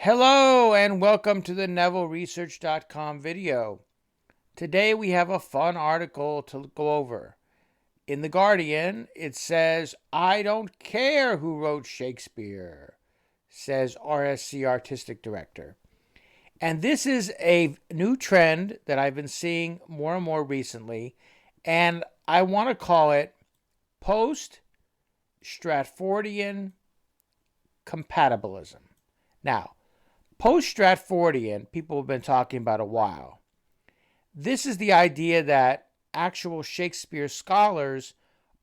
Hello and welcome to the NevilleResearch.com video. Today we have a fun article to go over. In The Guardian, it says, "I don't care who wrote Shakespeare," says RSC Artistic Director. And this is a new trend that I've been seeing more and more recently, and I want to call it post-Stratfordian compatibilism. Now, post-Stratfordian, people have been talking about a while. This is the idea that actual Shakespeare scholars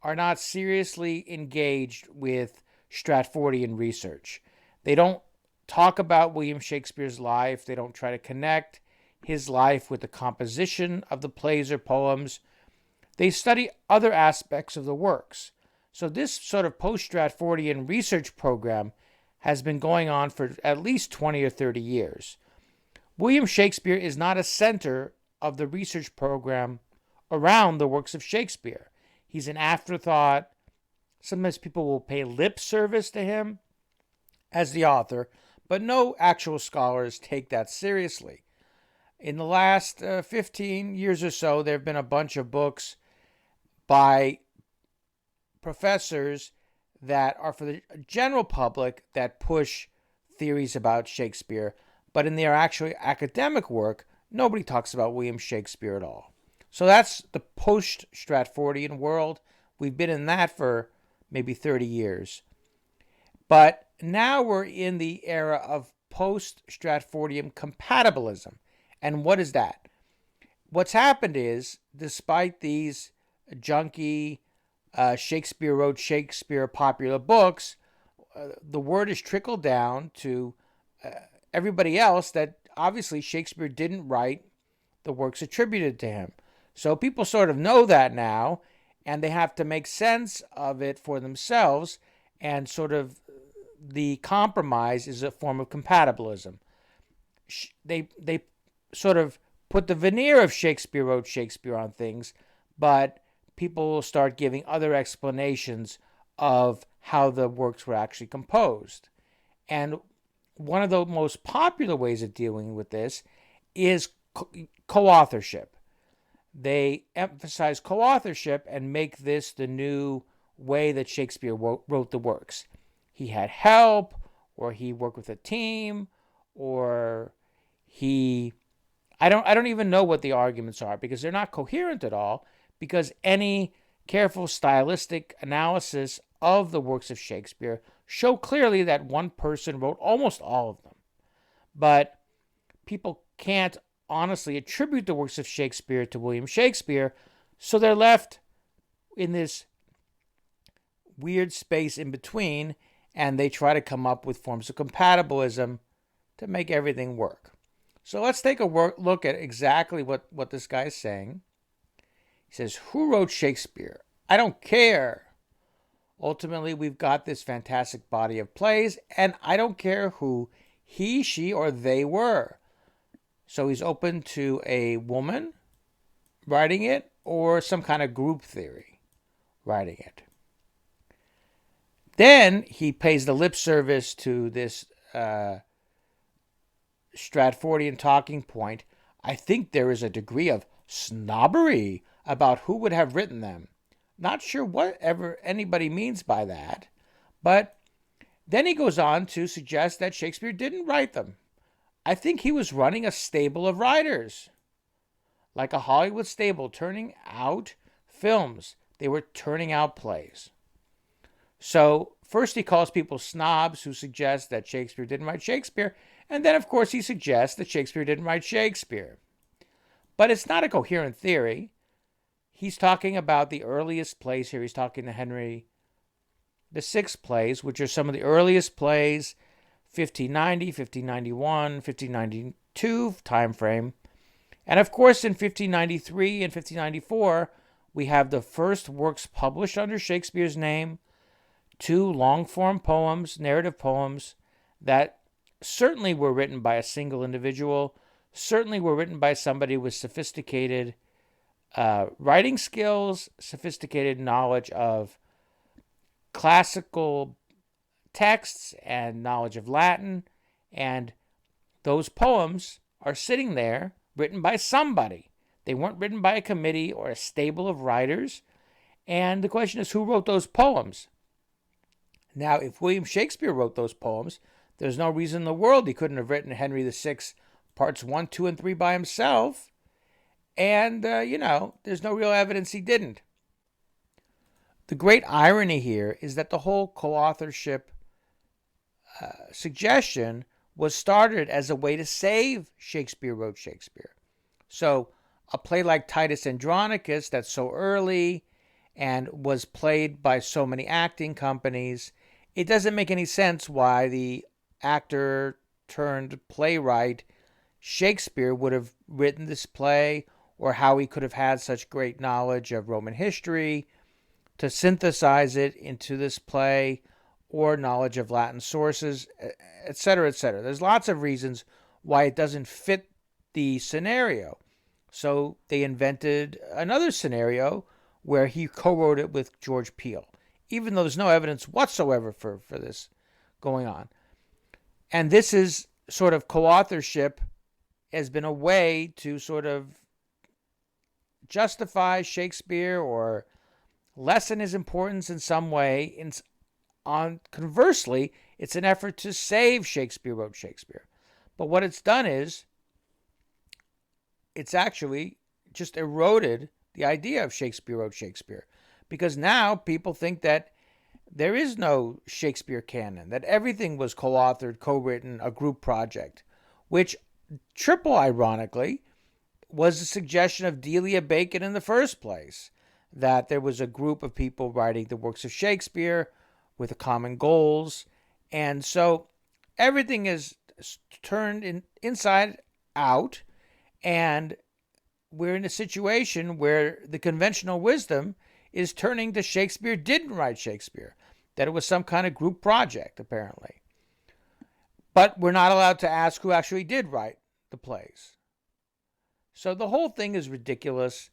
are not seriously engaged with Stratfordian research. They don't talk about William Shakespeare's life. They don't try to connect his life with the composition of the plays or poems. They study other aspects of the works. So this sort of post-Stratfordian research program has been going on for at least 20 or 30 years. William Shakespeare is not a center of the research program around the works of Shakespeare. He's an afterthought. Sometimes people will pay lip service to him as the author, but no actual scholars take that seriously. In the last 15 years or so, there have been a bunch of books by professors that are for the general public that push theories about Shakespeare, but in their actual academic work, nobody talks about William Shakespeare at all. So that's the post-Stratfordian world. We've been in that for maybe 30 years. But now we're in the era of post-Stratfordian compatibilism. And what is that? What's happened is, despite these junky Shakespeare wrote Shakespeare popular books, the word has trickled down to everybody else that obviously Shakespeare didn't write the works attributed to him. So people sort of know that now, and they have to make sense of it for themselves, and sort of the compromise is a form of compatibilism. They sort of put the veneer of Shakespeare wrote Shakespeare on things, but people will start giving other explanations of how the works were actually composed. And one of the most popular ways of dealing with this is co-authorship. They emphasize co-authorship and make this the new way that Shakespeare wrote the works. He had help, or he worked with a team, or I don't even know what the arguments are, because they're not coherent at all, because any careful stylistic analysis of the works of Shakespeare show clearly that one person wrote almost all of them. But people can't honestly attribute the works of Shakespeare to William Shakespeare, so they're left in this weird space in between, and they try to come up with forms of compatibilism to make everything work. So let's take a look at exactly what this guy is saying. He says, "Who wrote Shakespeare? I don't care. Ultimately, we've got this fantastic body of plays, and I don't care who he, she, or they were." So he's open to a woman writing it or some kind of group theory writing it. Then he pays the lip service to this Stratfordian talking point. "I think there is a degree of snobbery about who would have written them." Not sure whatever anybody means by that, but then he goes on to suggest that Shakespeare didn't write them. "I think he was running a stable of writers, like a Hollywood stable, turning out films. They were turning out plays." So first he calls people snobs who suggest that Shakespeare didn't write Shakespeare, and then of course he suggests that Shakespeare didn't write Shakespeare. But it's not a coherent theory. He's talking about the earliest plays here. He's talking the Henry VI plays, which are some of the earliest plays, 1590, 1591, 1592 time frame. And of course, in 1593 and 1594, we have the first works published under Shakespeare's name, two long-form poems, narrative poems, that certainly were written by a single individual, certainly were written by somebody with sophisticated writing skills, sophisticated knowledge of classical texts and knowledge of Latin, and those poems are sitting there written by somebody. They weren't written by a committee or a stable of writers. And the question is, who wrote those poems? Now, if William Shakespeare wrote those poems, there's no reason in the world he couldn't have written Henry VI, parts 1, 2, and 3 by himself. And, there's no real evidence he didn't. The great irony here is that the whole co-authorship suggestion was started as a way to save Shakespeare wrote Shakespeare. So a play like Titus Andronicus, that's so early and was played by so many acting companies, it doesn't make any sense why the actor turned playwright Shakespeare would have written this play, or how he could have had such great knowledge of Roman history to synthesize it into this play, or knowledge of Latin sources, etc., etc. There's lots of reasons why it doesn't fit the scenario. So they invented another scenario where he co-wrote it with George Peele, even though there's no evidence whatsoever for this going on. And this is sort of co-authorship has been a way to sort of justify Shakespeare or lessen his importance in some way. Conversely, it's an effort to save Shakespeare wrote Shakespeare. But what it's done is it's actually just eroded the idea of Shakespeare wrote Shakespeare, because now people think that there is no Shakespeare canon, that everything was co-authored, co-written, a group project, which, triple ironically, was a suggestion of Delia Bacon in the first place, that there was a group of people writing the works of Shakespeare with common goals. And so everything is turned inside out, and we're in a situation where the conventional wisdom is turning to Shakespeare didn't write Shakespeare, that it was some kind of group project, apparently. But we're not allowed to ask who actually did write the plays. So the whole thing is ridiculous.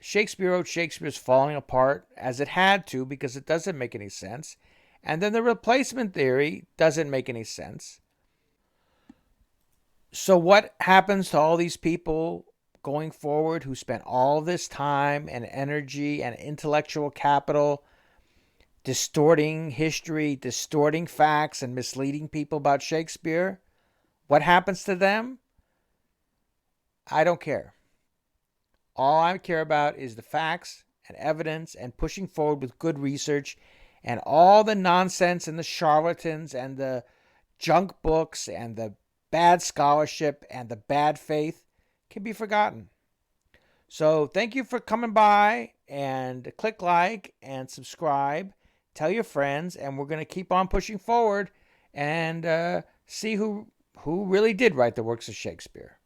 Shakespeare wrote Shakespeare is falling apart, as it had to, because it doesn't make any sense. And then the replacement theory doesn't make any sense. So what happens to all these people going forward who spent all this time and energy and intellectual capital distorting history, distorting facts, and misleading people about Shakespeare? What happens to them? I don't care. All I care about is the facts and evidence and pushing forward with good research, and all the nonsense and the charlatans and the junk books and the bad scholarship and the bad faith can be forgotten. So thank you for coming by, and click like and subscribe. Tell your friends, and we're going to keep on pushing forward and see who really did write the works of Shakespeare.